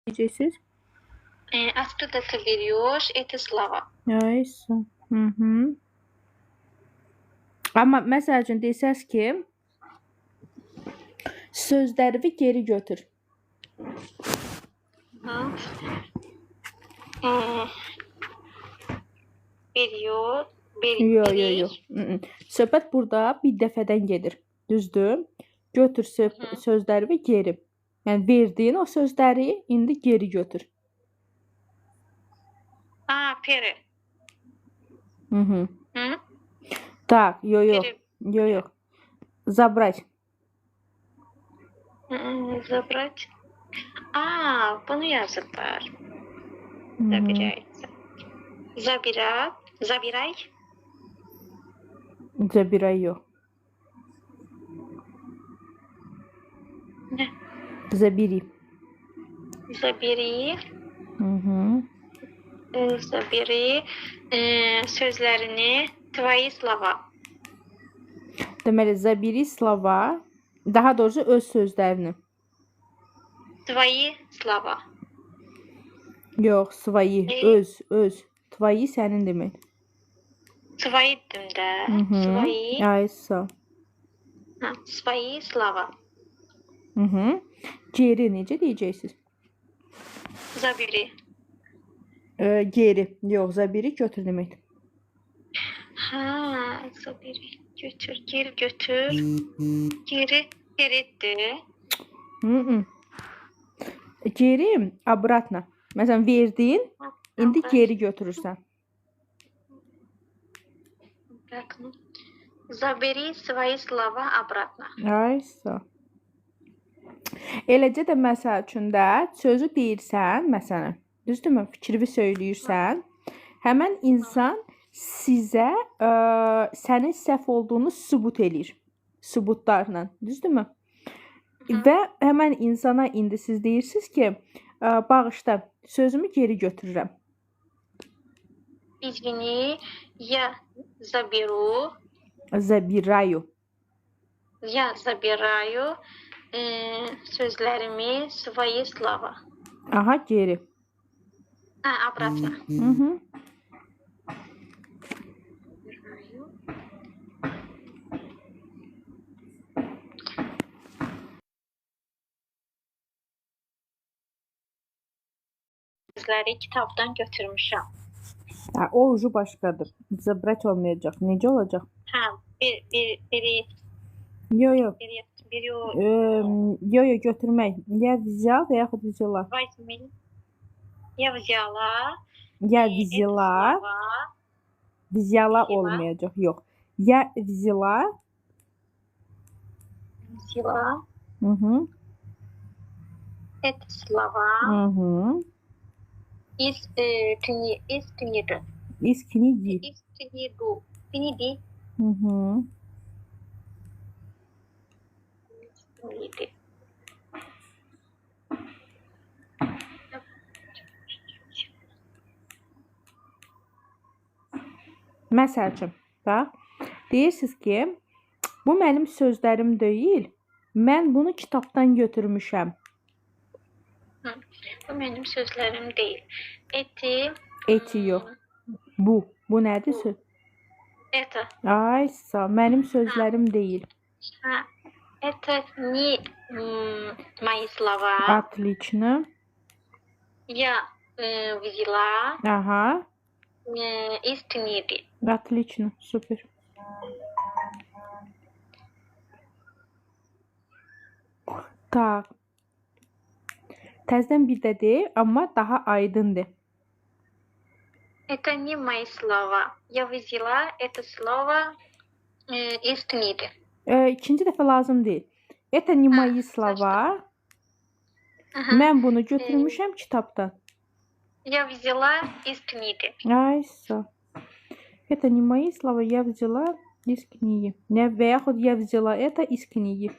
Diyeceksiniz. Откуда ты берешь эти slova? Nice. Amma məsəl üçün desəz ki, sözləri geri götür. Veriyor. Yox. Söhbət burada bir dəfədən gedir. Düzdür? Götür sözləri geri. Yəni verdiyin o sözləri indi geri götür. Peri. Так, yox. Забрать. Забрать. Bunu yazıblar. Забирается. Забирай. Забирай yox. Ne? Забери. Забери. Забери sözlərini твои slova. Deməli, забери slova, daha doğrusu öz sözlərini. Твои slova. Yox, свои, öz. Твои sənin demək. Свои də. Свои. Aysa. Свои slova. Geri necə deyəcəksiniz? Забери. Geri. Yox, zabiri götür deməkdir. Забери. Götür. Geri götür. Geridir. Geri, обратно. Məsələn, verdin, indi geri götürürsən. Забери свои slova обратно. Aysa. Eləcə də məsəl üçün də sözü deyirsən, məsələn, düzdürmü? Fikrini söyləyirsən. Həmən insan sizə sənin səhv olduğunu sübut eləyir. Sübutlarla, düzdürmü? Və həmən insana indi siz deyirsiniz ki, bağışla, sözümü geri götürürəm. Извини, я заберу. Забираю. Я забираю sözlərimi свои slova. Aha, geri. Обратно. Sözləri kitabdan götürmüşəm. O ucu başqadır. Zabrat olmayacaq. Necə olacaq? Biri. Yox. Biri Yox, götürmək. Ya взял, və yaxud взяла. Я взяла. Ya взяла. Взяла olmayacaq. Yox. Ya взяла. Взяла. Это слова. Из книги. Из книги. Из книги. Məsəl üçün, bax, deyirsiniz ki, bu mənim sözlərim deyil, mən bunu kitabdan götürmüşəm. Bu mənim sözlərim deyil. Eti yox. Bu nədir söz? Это. Aysa, mənim sözlərim deyil. Это не мои слова. Отлично. Я взяла из книги. Отлично, супер. Так. Təzədən bir də de, amma daha aydındır. Это не мои слова. Я взяла это слово из книги. İkinci dəfə lazım deyil. Это не мои слова. Mən bunu götürmüşəm kitabdan. Я взяла из книги. Aysa. Это не мои слова. Я взяла из книги. Və yaxud я взяла это из книги.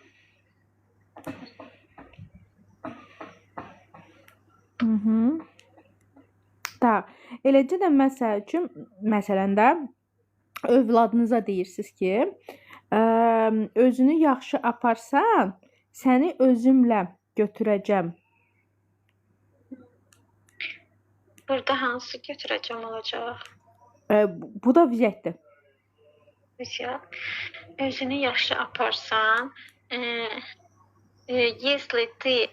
Tak. Eləcə də məsəl üçün, məsələn də övladınıza deyirsiniz ki, özünü yaxşı aparsan, səni özümlə götürəcəm. Burada hansı götürəcəm olacaq? Bu da vizitdir. Взял. Özünü yaxşı aparsan, если ты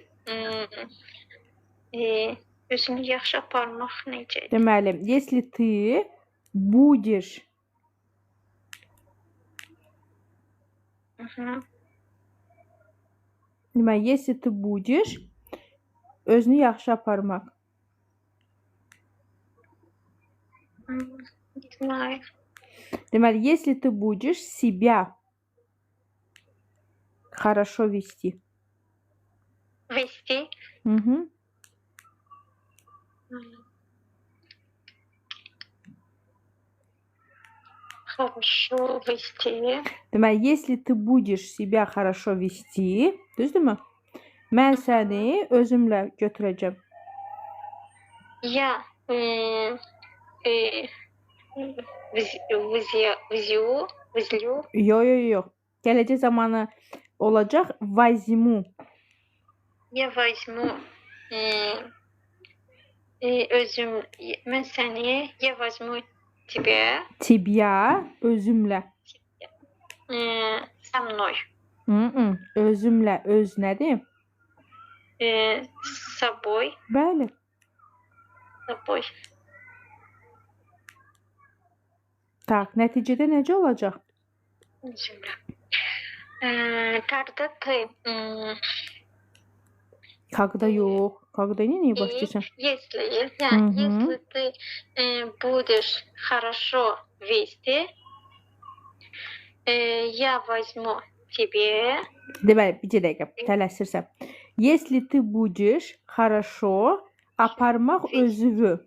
özünü yaxşı aparmaq necə? Deməli, если ты будешь deməli, если ты будешь özünü yaxşı aparmaq. Не знаю. Deməli, если ты будешь себя хорошо вести. Вести. Hı. Хорошо вести. Deməli, если ты будешь себя хорошо вести, düzdürmü? Mən səni özümlə götürəcəm. Я возлю. Yox. Gələcək zamanı olacaq возьму. Я возьму özüm, mən səni, я возьму тебя. Тебя özümlə. Со mной. Özümlə, öz nədir? С собой. Bəli. С собой. Tak, nəticədə necə olacaq? Земля. Когда ты Когда yox. Когда nə başlayırsan? если ты будешь хорошо вести, я возьму тебе. Deməli, bir dəqiqə, tələsirsən. Если ты будешь хорошо aparmaq özünü.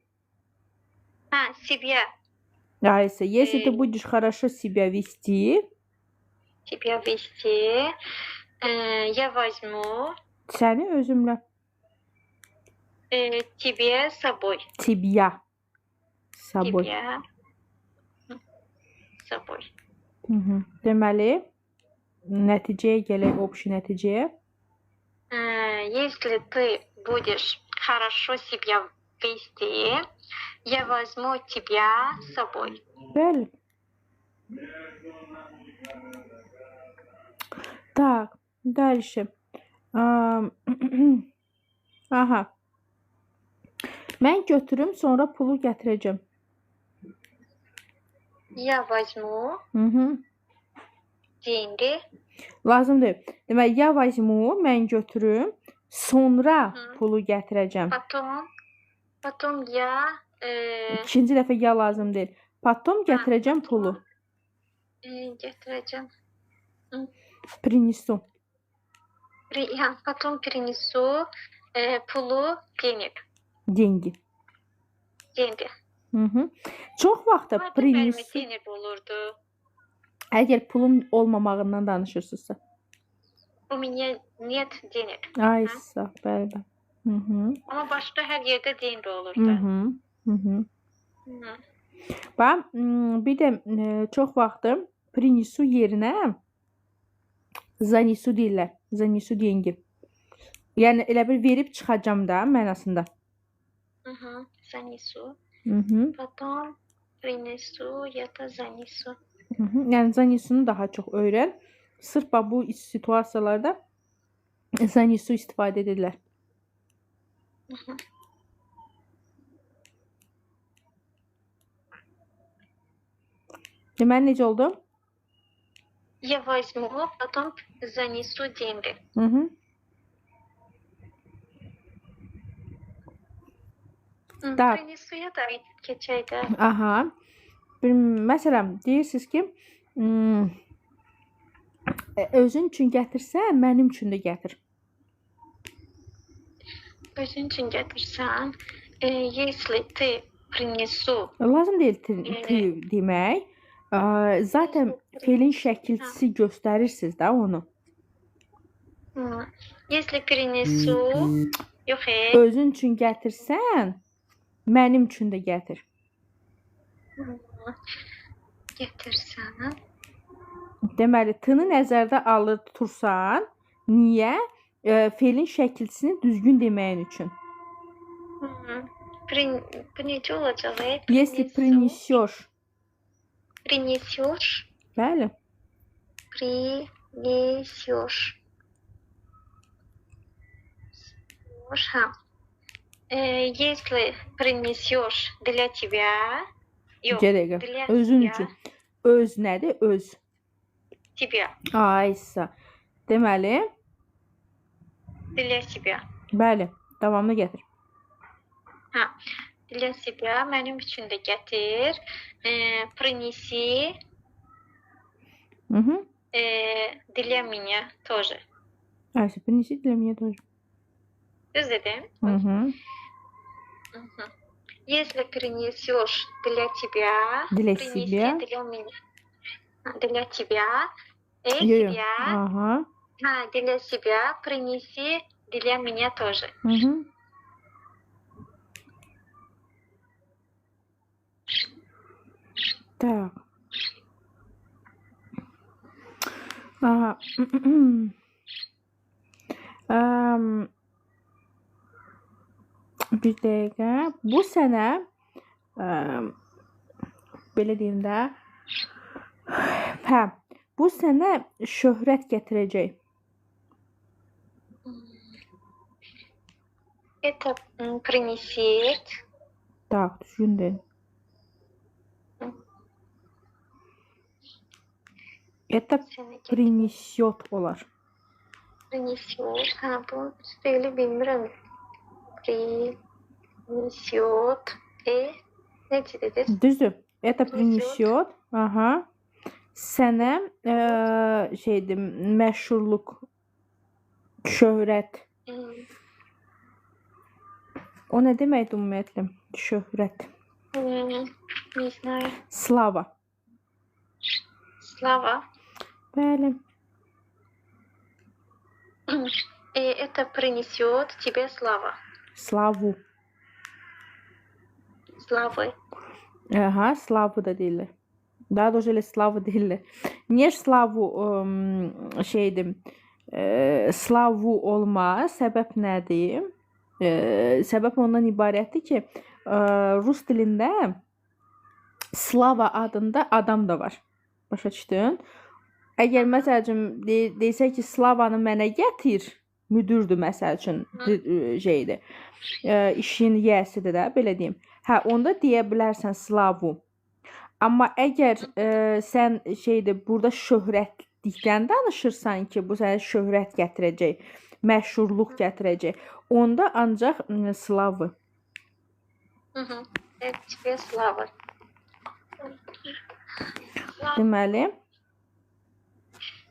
Себя. Aysa, если ты будешь хорошо себя вести, Тебя вести, я возьму səni özümlə. тебе с собой. Тебя. Собой. Тебя с собой. Deməli, nəticəyə gələk, общий nəticəyə. Если ты будешь хорошо себя вести, я возьму тебя с собой. Bəli. Так, дальше. Aha. Mən götürüm, sonra pulu gətirəcəm. Я возьму деньги. Lazım deyil. Deməli, я возьму, mən götürüm, sonra pulu gətirəcəm. Потом я İkinci dəfə ya lazım deyil. Потом gətirəcəm pulu. Gətirəcəm. Принесу. Потом перенесу pulu денег. Деньги. Деньги. Çox vaxtda принесу. Денег olurdu. Əgər pulum olmamağından danışırsınızsa. У меня нет денег. Ay sağ, bəli. Ama başka her yerde деньги olurdu. Bax, bir də çox vaxtı принесу yerinə занесу deyirlər. Занесу деньги. Yəni elə bir verib çıxacam da mənasında. Занесу. Потом принесу, я то занесу. Yəni занесunu daha çox öyrən. Sırf bu situasiyalarda занесу istifadə edirlər. Deməli necə oldu? Я возьму, потом занесу деньги. Так. Принесу-ya da keçəydə. Aha. Məsələn, deyirsiniz ki, özün üçün gətirsən, mənim üçün də gətir. Özün üçün gətirsən, если ты принесу. Lazım deyil demək. Zaten felin şəkilçisi göstərirsiniz də onu. Если перенесу, yox. Özün üçün gətirsən, mənim üçün də gətir. Gətirsən. Deməli, t-ni nəzərdə alır tutursan, niyə? Felin şəkilçisini düzgün deməyin üçün. Bu necə olacaq? Если принесешь. Принесешь. Bəli. Принесешь. Ха. Если принесешь для тебя. Yox, Bir dəqiqə. для Özün тебя. üçün. Öz nədir? Öz. Тебя. Aysa. Deməli, Для себя. bəli. Davamını gətir. Ha. Для себя mənim üçün də gətir. Принеси. Угу. Для меня тоже. Aysa, принеси для меня тоже. Düz dedim? Угу. Если принесешь для тебя, Для принеси себя. для меня. Для тебя. Yo-yo. Себя. Aha. Для себя принеси для меня тоже. Угу. Так. Aha. Bir dəqiqə. Bu sənə belə deyim də. Hə, bu sənə şöhrət gətirəcək. Это принесет. Так, düzgündür. Это принесет olar. Принесет. Bu stili bilmirəm. Принесет. Necə dediniz? Düzdür. Это принесет. Aha. Sənə şeydir, məşhurluq, şöhrət. O nə deməkdir ümumiyyətlə? Şöhrət. Не знаю. Slava. Слава. Bəli. Это принесет тебе слава. Slavu. Славы. Aha, slavu da deyirlər. Daha doğrusu elə slavu deyirlər. Niyə slavu şeydir? Slavu olma səbəb nədir? Səbəb ondan ibarətdir ki, rus dilində Slava adında adam da var. Başa düşdün? Əgər məsəl üçün desək ki, Slavanı mənə gətir, müdürdür məsəl üçün şeydir. İşin yiyəsidir də, belə deyim. Hə, onda deyə bilərsən Slavu. Amma əgər sən şeydir, burada şöhrətlikdən danışırsan ki, bu sənə şöhrət gətirəcək, məşhurluq gətirəcək, onda ancaq Slavı. Тебе слава. Deməli,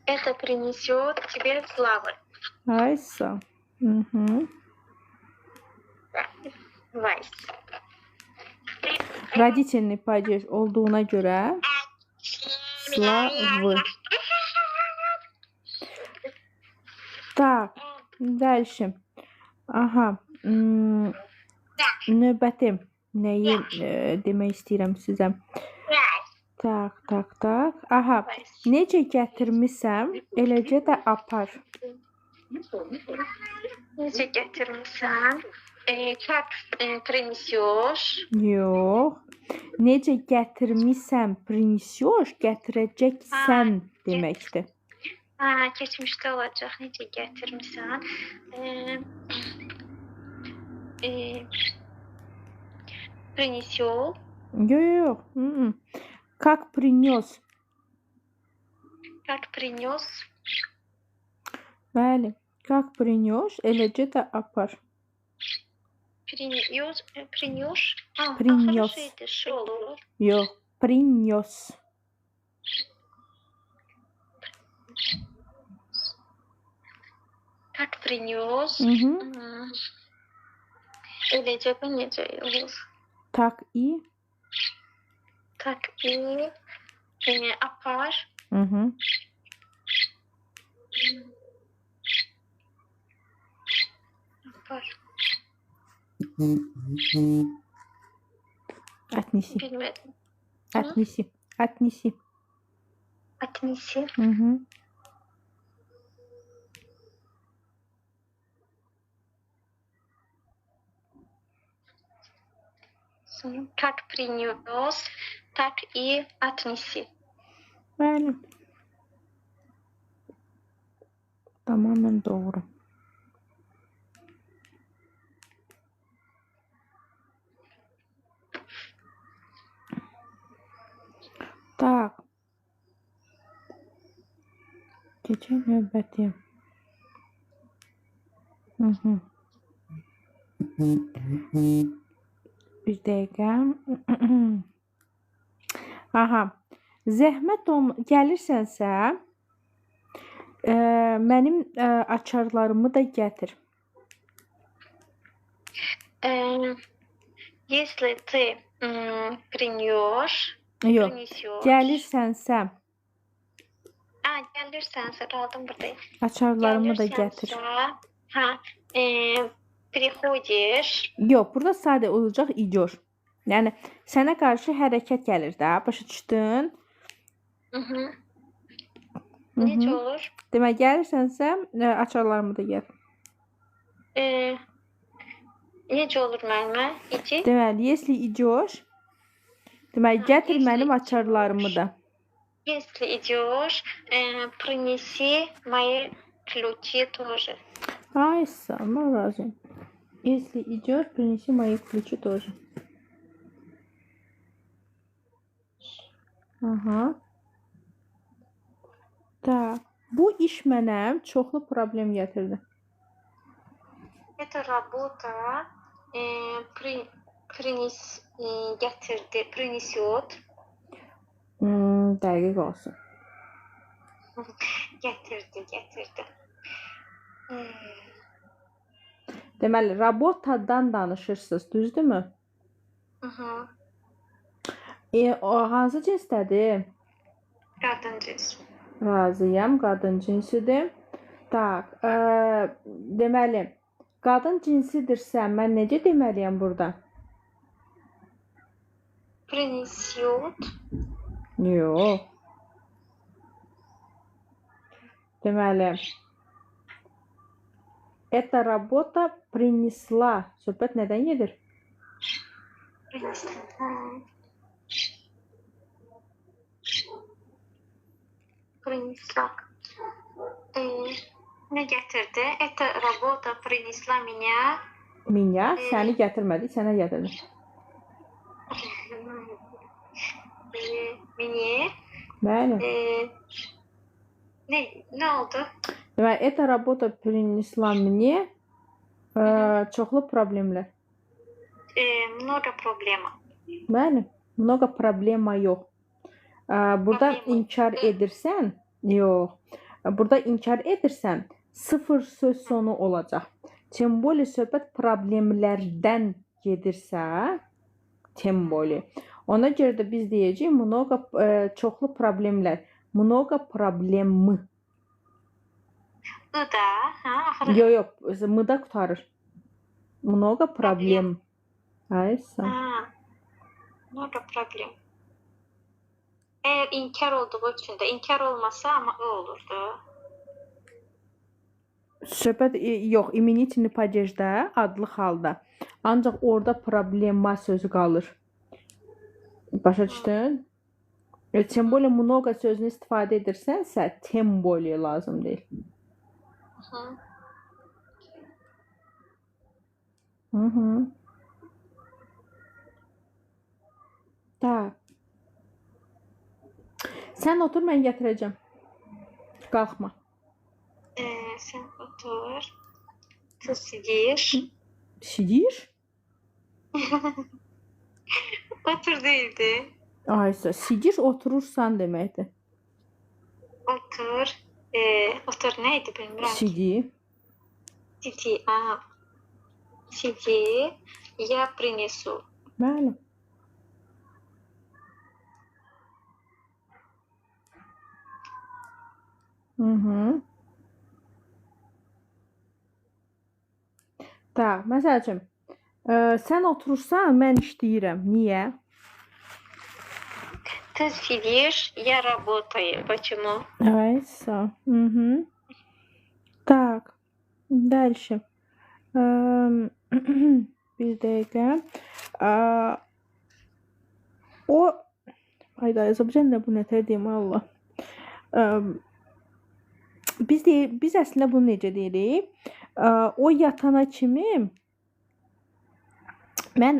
Это принесет тебе славы. aysa. Вайс. Родительный падеж olduğuna görə Slavı. Так, дальше. Aha. Növbəti nəyi demək istəyirəm sizə? Tak. Aha. Necə gətirmisəm, eləcə də apar. Necə gətirmisən? Как принесешь? Yox. Necə gətirmisəm, принесешь, gətirəcəksən deməkdir. Keçmişdə olacaq. Necə gətirmisən? Принесёл. Yox. Как принес. Как принес. Bəli. Как принес, eləcə də apar. Принес. Принес. Хорошо, это шел. Yox. Принес. Как принес. Eləcə bu necə olur? Так и. Так и apar. Apar. Отнеси. Bilmədim. Отнеси. Отнеси. Отнеси. Как принес, так и отнеси. Bəli. Tamamilə doğru. Tak. Keçək növbəti. Bir dəqiqə. Aha. Zəhmət gəlirsənsə, mənim açarlarımı da gətir. Если ты принесешь, Yox. принесешь. Gəlirsənsə, Gelirsense kaldım buradayım. açarlarımı da gətir. Приходишь. Yox, burada sadə olacaq idiyor. Yəni sənə qarşı hərəkət gəlir də, başa düşdün? Necə olur? Demək gəlirsənsə, açarlarımı da gətir. Necə olur müəllimə? İki. Deməli, если идешь, demək gətir если mənim açarlarımı da. Если идешь, принеси мои ключи тоже. Ay, sağ razıyım. Если идешь, принеси мои ключи тоже. Aha. Так. Bu iş mənə çoxlu problem gətirdi. Эта работа getirdi, принесет. Dəqiq olsun. Getirdi. Deməli, rabotadan danışırsınız, düzdürmü? O hansı cinsdədir? Qadın cins. Razıyam, qadın cinsidir. Tak, deməli, qadın cinsidirsə, mən necə deməliyəm burada? Принесет. Yox. Deməli, эта работа принесла. Söhbət nədən gedir? Принесла. Ne getirdi? Эта работа принесла меня. Minya səni gətirmədi, sənə gətirdi. Мне. Bəli. Ne oldu? Deməli, эта работа принесла мне çoxlu problemlər. Много проблема. Bəli, много проблема yox. Burada Problema. inkar edirsən, yox. Burada inkar edirsən, sıfır söz sonu olacaq. Temboli söhbət problemlərdən gedirsə, temboli. Ona görə də biz deyəcəyik много çoxlu problemlər. Много проблемы. Da, ha? Yox, mıda qutarır. Много проблем. Aysa. Много проблем. Eğer inkar olduğu için de inkar olmasa ama o olurdu. Söhbət yox, iminitini padejdə adlı halda. Ancaq orada problema sözü qalır. Başa düşdün? Tем более много sözünü istifadə edirsənsə, tем более lazım deyil. Tak. Sən otur, mən gətirəcəm. Qalxma. Sen otur. Ты сидишь. Сидишь? Otur değildi. Aysa, sидишь oturursan deməkdir. Otur. Otur neydi bilmirəm. Sidi. Сиди. Сиди. Я принесу. Bəli. Tak, məsəl üçün, sən oturursan, mən işləyirəm. Niyə? Ты сидишь, я работаю. Почему? Aysa. Так, дальше. Bir dəqiqə. O hayda Azərbaycan da bu nətər deyim Allah. Biz əslində bunu necə deyirik? O yatana kimi mən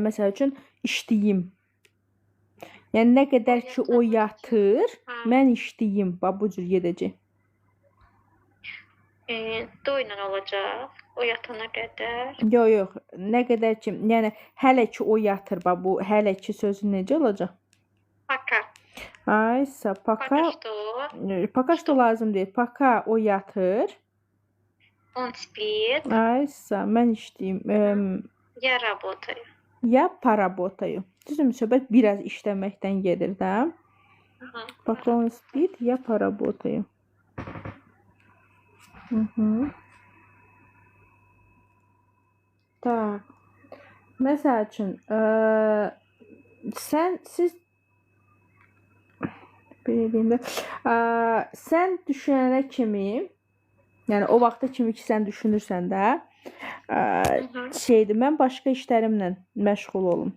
məsəl üçün işləyim. Yəni nə qədər ki o yatır, mən işləyim. Bax bu cür gedəcək. Doyla olacaq. O yatana qədər. Yox. Nə qədər ki, yəni hələ ki o yatır. Bax bu hələ ki sözü necə olacaq? Пока. Aysa, Пока что lazım deyil. Пока o yatır. он спит. Aysa, mən işləyim. Я работаю. Ya pоработаю. Düzdürmü? Söhbət biraz işləməkdən gedir də. Пока он спит, я поработаю. Так. Məsəl üçün, siz belə deyim də, sən düşünənə kimi, yəni o vaxta kimi ki sən düşünürsən də, şeydir, mən başqa işlərimlə məşğul olum.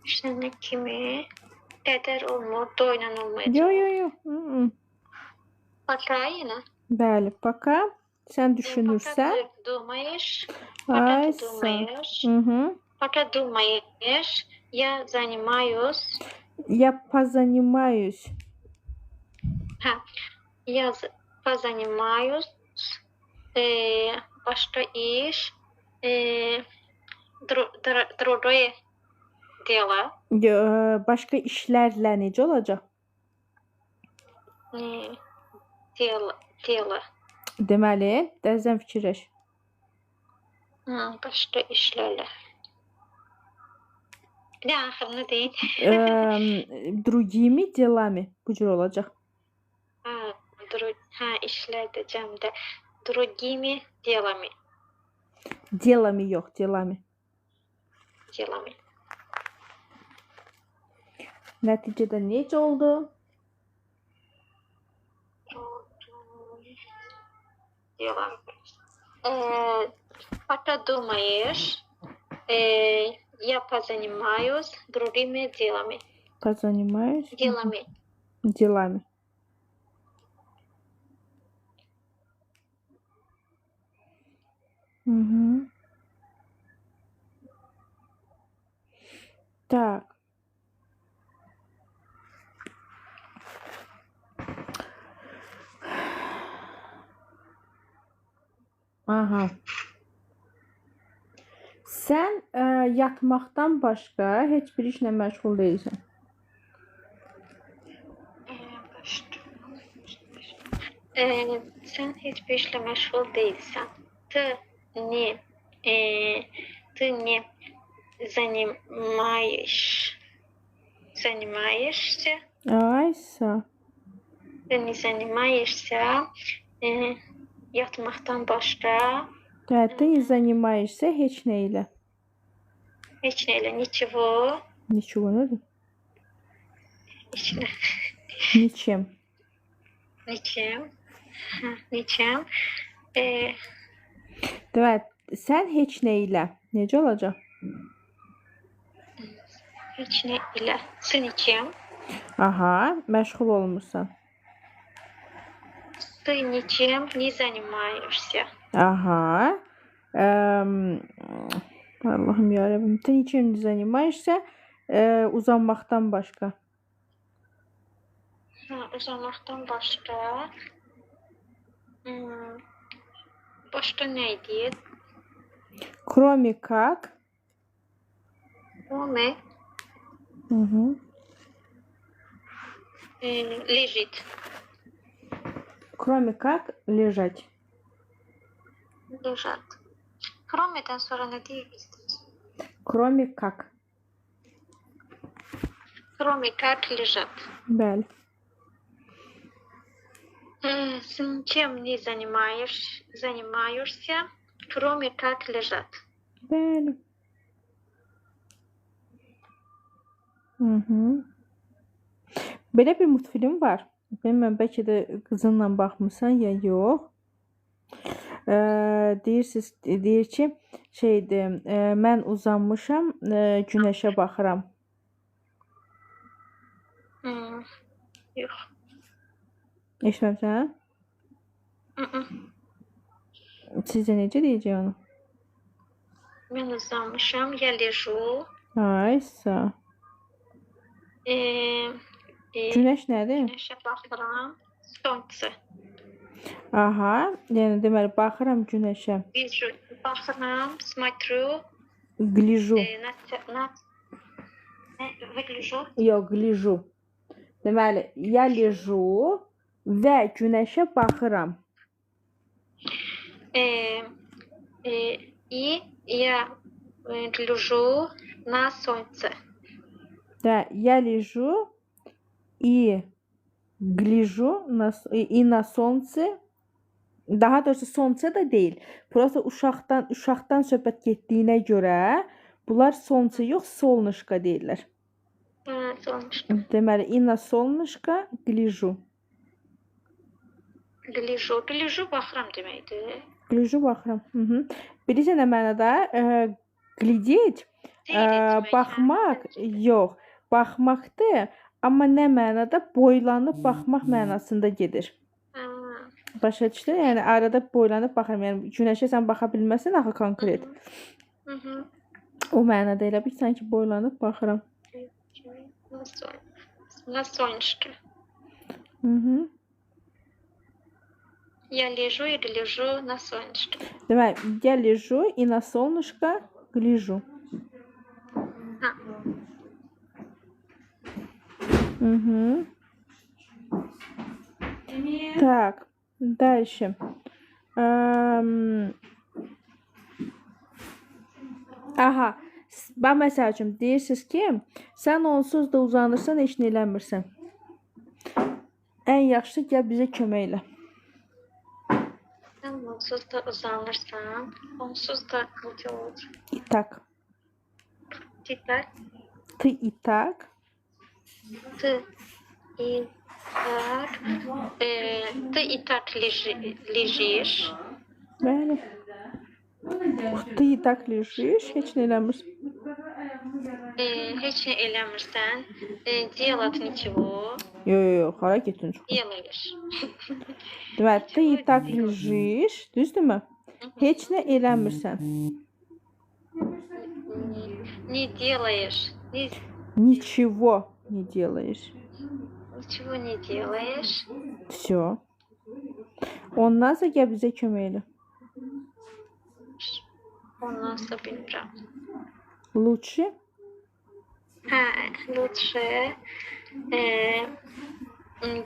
Düşünənə kimi qədər olmur, doyla olmayacaq. Yox. Пока yenə. Bəli, пока sən düşünürsən. Пока ты думаешь. Пока ты думаешь. Пока думаешь, я занимаюсь. Я позанимаюсь. Я позанимаюсь. Başqa iş. Другое дело. Başqa işlərlə necə olacaq? Дело. Deməli, dəzən fikirləş. Başqa işlərlə. Bir də axırını deyin. Другими делами bu cür olacaq. İşlər də cəmdə. Другими делами. Делами yox, делами. Делами. Nəticədə necə oldu? Делами. Пока думаешь, я позанимаюсь другими делами. Позанимаюсь? Делами. Делами. Так. Aha. Sən yatmaqdan başqa heç bir işlə məşğul deyilsən. Sən heç bir işlə məşğul deyilsən. Ты не занимаешься. Aysa. Ты не занимаешься yatmaqdan başqa. Ты не занимаешься heç nə ilə. Heç nə ilə. Ничего. Ничего nədir? Ничем. Ничем. Ничем. Demək, sən heç nə ilə necə olacaq? Heç nə ilə. Sən ничем. Aha, məşğul olmursan. Ты ничем не занимаешься. Aha. Allahım yarabbim. Ты ничем не занимаешься. Uzanmaqdan başqa. Uzanmaqdan başqa. Başqa nə idi? Кроме как. Кроме. Лежит. Кроме как лежать. Лежат. Кроme'dən sonra nə deyirsiniz? Кроме как. Кроме как лежат. Bəli. Sən чем не занимаешься, кроме как лежат. Bəli. Belə bir multfilm var. Bilmirəm, bəlkə də qızınla baxmısan ya yox. Deyir ki, şeydir, mən uzanmışam, günəşə baxıram. Yox. Eşitməmsən? Sizcə necə deyəcək onu? Mən uzanmışam, я лежу. Ay, sağ. Günəş nədir? Günəşə baxıram. Солнце. Aha, yəni deməli baxıram günəşə. Вижу, baxıram, смотрю. Гляжу. Выгляжу. Yox, гляжу. Deməli, я лежу və günəşə baxıram. И я гляжу на солнце. Да, я лежу и гляжу на солнце. Daha doğrusu solnце da deyil. Burası uşaqdan söhbət getdiyinə görə bunlar solnце yox, солнышко deyirlər. Солнышко. Deməli, и на солнышко гляжу. Гляжу baxıram deməkdir. Гляжу baxıram. Bilirsən nə mənada? Глядеть, baxmaq yox, baxmaqdır. Amma nə mənada? Boylanıb baxmaq mənasında gedir. Başa düşdün? Yəni arada boylanıb baxıram. Yəni günəşə sən baxa bilməsən axı konkret. O mənada elə bil sanki boylanıb baxıram. На солнышко. Я лежу и гляжу на солнышко. Deməli, я лежу и на солнышко гляжу. Так, дальше. Aha, bax məsəl üçün deyirsiniz ki, sən onsuz da uzanırsan, heç nə eləmirsən. Ən yaxşı gəl bizə kömək elə. Sən onsuz da uzanırsan, onsuz da necə olur? İtak. İtak. Ты и так. Ты и так лежишь. Bəli. Ты и так лежишь, heç nə eləmirsən. Heç nə eləmirsən. Делать ничего. Yox, hara getdin çox. Делаешь. Deməli, ты и так лежишь, düzdürmü? Heç nə eləmirsən. Не делаешь. Ничего не делаешь. Ничего не делаешь. Все. Ondan sonra gəl bizə kömək elə. Ondan sonra bilmirəm. Лучше. Hə, lütfü.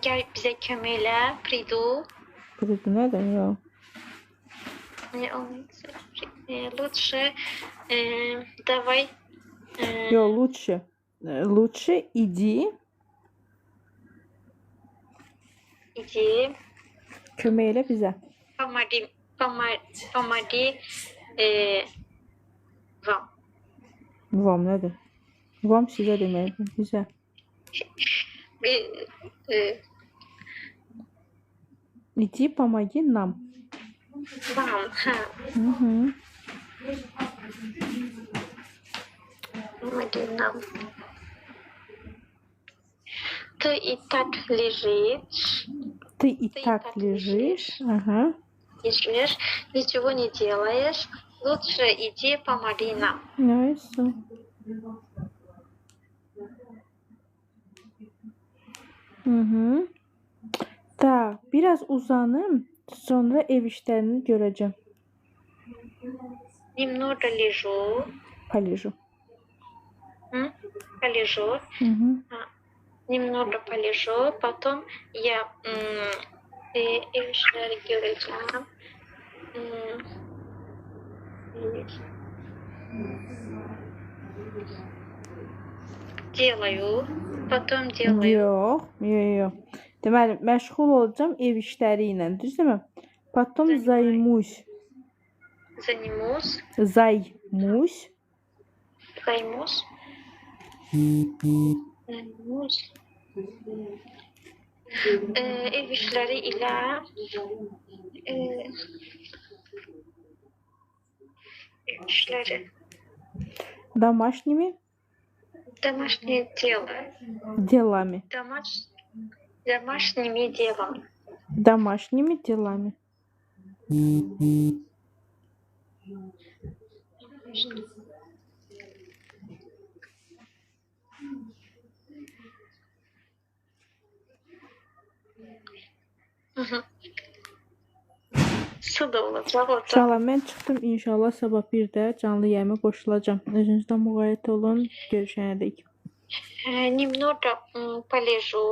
Gəl bizə kömək elə. Приду. Приду nədir? Yox. Лучше. Давай. Yox, лучше. Лучше иди. İdi. Kömək elə bizə. Помоги. Вам. Vam nədir? Vam sizə deməkdir, bizə. Иди, помоги нам. Вам. Hə. Помоги нам. Ты и так лежишь. Ты и так лежишь. Ага. Лежишь, ничего не делаешь. Лучше иди помоги нам. Neyse. Tak, biraz uzanım, sonra ev işlerini göreceğim. Немного лежу. Полежу. Полежу. Немного полежу. Потом я ev işleri göreceğim. Делаю. Потом делаю. Yox. Deməli, məşğul olacağım ev işləri ilə, düzdürmü? Потом займусь. Занимусь. Займусь. Ev Ev işləri ilə işləri. Домашними Домашние дела. делами. Домашними делами. Домашними делами. Hı. Su da olacaq orada. Uşaqlar, mən çıxdım. İnşallah sabah bir də canlı yayıma qoşulacağam. Özünüzdən müğayət olun. Görüşənədək. Немного полежу.